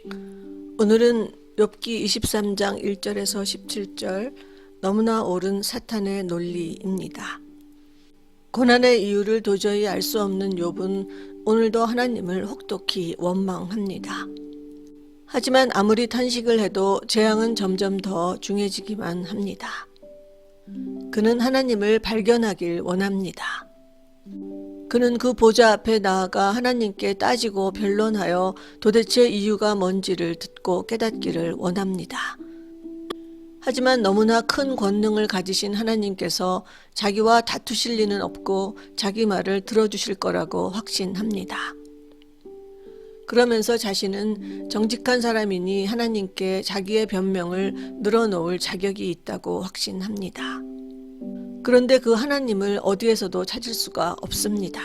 오늘은 욥기 23장 1절에서 17절 너무나 옳은 사탄의 논리입니다. 고난의 이유를 도저히 알 수 없는 욥은 오늘도 하나님을 혹독히 원망합니다. 하지만 아무리 탄식을 해도 재앙은 점점 더 중해지기만 합니다. 그는 하나님을 발견하길 원합니다. 그는 그 보좌 앞에 나아가 하나님께 따지고 변론하여 도대체 이유가 뭔지를 듣고 깨닫기를 원합니다. 하지만 너무나 큰 권능을 가지신 하나님께서 자기와 다투실 리는 없고 자기 말을 들어주실 거라고 확신합니다. 그러면서 자신은 정직한 사람이니 하나님께 자기의 변명을 늘어놓을 자격이 있다고 확신합니다. 그런데 그 하나님을 어디에서도 찾을 수가 없습니다.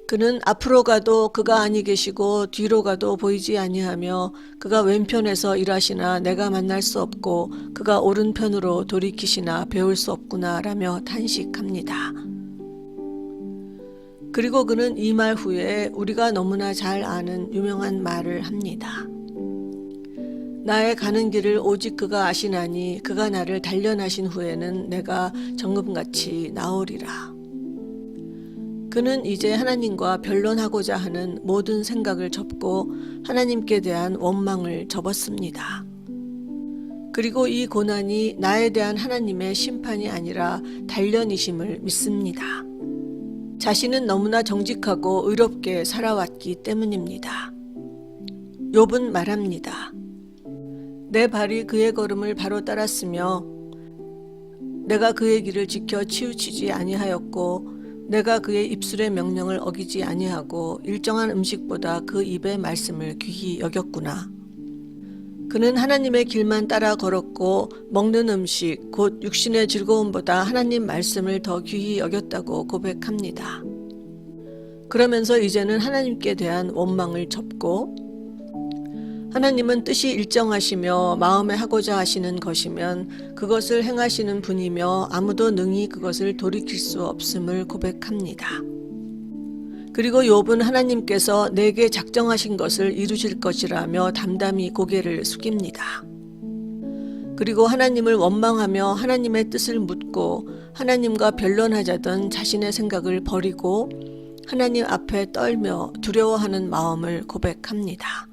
그는 앞으로 가도 그가 아니 계시고 뒤로 가도 보이지 아니하며 그가 왼편에서 일하시나 내가 만날 수 없고 그가 오른편으로 돌이키시나 배울 수 없구나 라며 탄식합니다. 그리고 그는 이 말 후에 우리가 너무나 잘 아는 유명한 말을 합니다. 나의 가는 길을 오직 그가 아시나니 그가 나를 단련하신 후에는 내가 정금같이 나오리라. 그는 이제 하나님과 변론하고자 하는 모든 생각을 접고 하나님께 대한 원망을 접었습니다. 그리고 이 고난이 나에 대한 하나님의 심판이 아니라 단련이심을 믿습니다. 자신은 너무나 정직하고 의롭게 살아왔기 때문입니다. 욥은 말합니다. 내 발이 그의 걸음을 바로 따랐으며 내가 그의 길을 지켜 치우치지 아니하였고 내가 그의 입술의 명령을 어기지 아니하고 일정한 음식보다 그 입의 말씀을 귀히 여겼구나. 그는 하나님의 길만 따라 걸었고 먹는 음식 곧 육신의 즐거움보다 하나님 말씀을 더 귀히 여겼다고 고백합니다. 그러면서 이제는 하나님께 대한 원망을 접고 하나님은 뜻이 일정하시며 마음에 하고자 하시는 것이면 그것을 행하시는 분이며 아무도 능히 그것을 돌이킬 수 없음을 고백합니다. 그리고 욥은 하나님께서 내게 작정하신 것을 이루실 것이라며 담담히 고개를 숙입니다. 그리고 하나님을 원망하며 하나님의 뜻을 묻고 하나님과 변론하자던 자신의 생각을 버리고 하나님 앞에 떨며 두려워하는 마음을 고백합니다.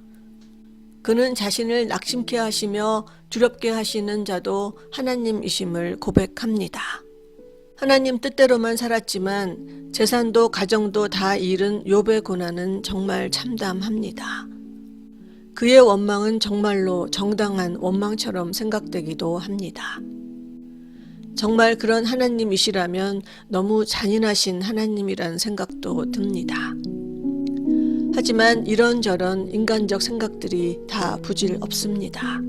그는 자신을 낙심케 하시며 두렵게 하시는 자도 하나님이심을 고백합니다. 하나님 뜻대로만 살았지만 재산도 가정도 다 잃은 욥의 고난은 정말 참담합니다. 그의 원망은 정말로 정당한 원망처럼 생각되기도 합니다. 정말 그런 하나님이시라면 너무 잔인하신 하나님이란 생각도 듭니다. 하지만 이런저런 인간적 생각들이 다 부질없습니다.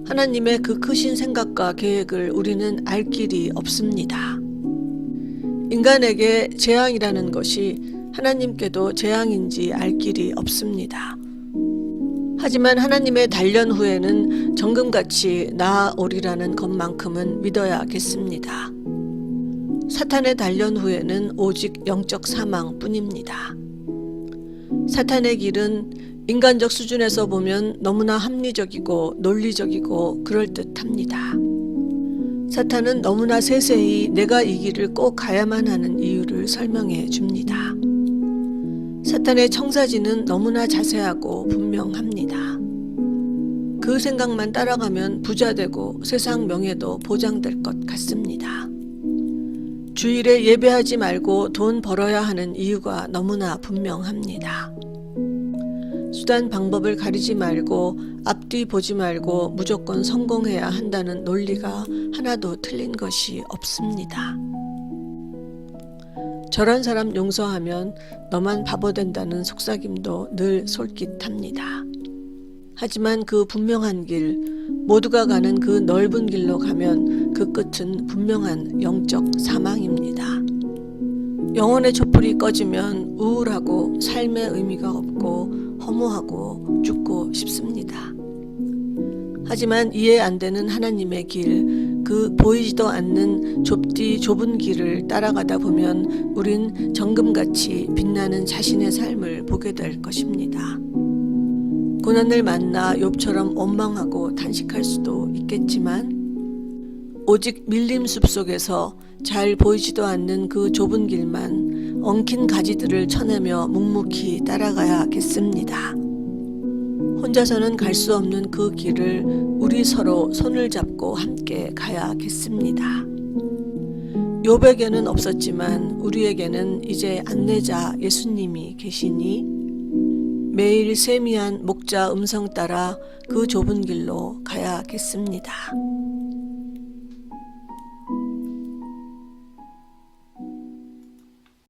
하나님의 그 크신 생각과 계획을 우리는 알 길이 없습니다. 인간에게 재앙이라는 것이 하나님께도 재앙인지 알 길이 없습니다. 하지만 하나님의 단련 후에는 정금같이 나아오리라는 것만큼은 믿어야겠습니다. 사탄의 단련 후에는 오직 영적 사망뿐입니다. 사탄의 길은 인간적 수준에서 보면 너무나 합리적이고 논리적이고 그럴듯합니다. 사탄은 너무나 세세히 내가 이 길을 꼭 가야만 하는 이유를 설명해 줍니다. 사탄의 청사진은 너무나 자세하고 분명합니다. 그 생각만 따라가면 부자 되고 세상 명예도 보장될 것 같습니다. 주일에 예배하지 말고 돈 벌어야 하는 이유가 너무나 분명합니다. 수단 방법을 가리지 말고 앞뒤 보지 말고 무조건 성공해야 한다는 논리가 하나도 틀린 것이 없습니다. 저런 사람 용서하면 너만 바보 된다는 속삭임도 늘 솔깃합니다. 하지만 그 분명한 길, 모두가 가는 그 넓은 길로 가면 그 끝은 분명한 영적 사망입니다. 영혼의 촛불이 꺼지면 우울하고 삶의 의미가 없고 허무하고 죽고 싶습니다. 하지만 이해 안 되는 하나님의 길, 그 보이지도 않는 좁은 길을 따라가다 보면 우린 정금같이 빛나는 자신의 삶을 보게 될 것입니다. 고난을 만나 욥처럼 원망하고 단식할 수도 있겠지만 오직 밀림 숲속에서 잘 보이지도 않는 그 좁은 길만 엉킨 가지들을 쳐내며 묵묵히 따라가야겠습니다. 혼자서는 갈 수 없는 그 길을 우리 서로 손을 잡고 함께 가야겠습니다. 욥에게는 없었지만 우리에게는 이제 안내자 예수님이 계시니 매일 세미한 목자 음성 따라 그 좁은 길로 가야겠습니다.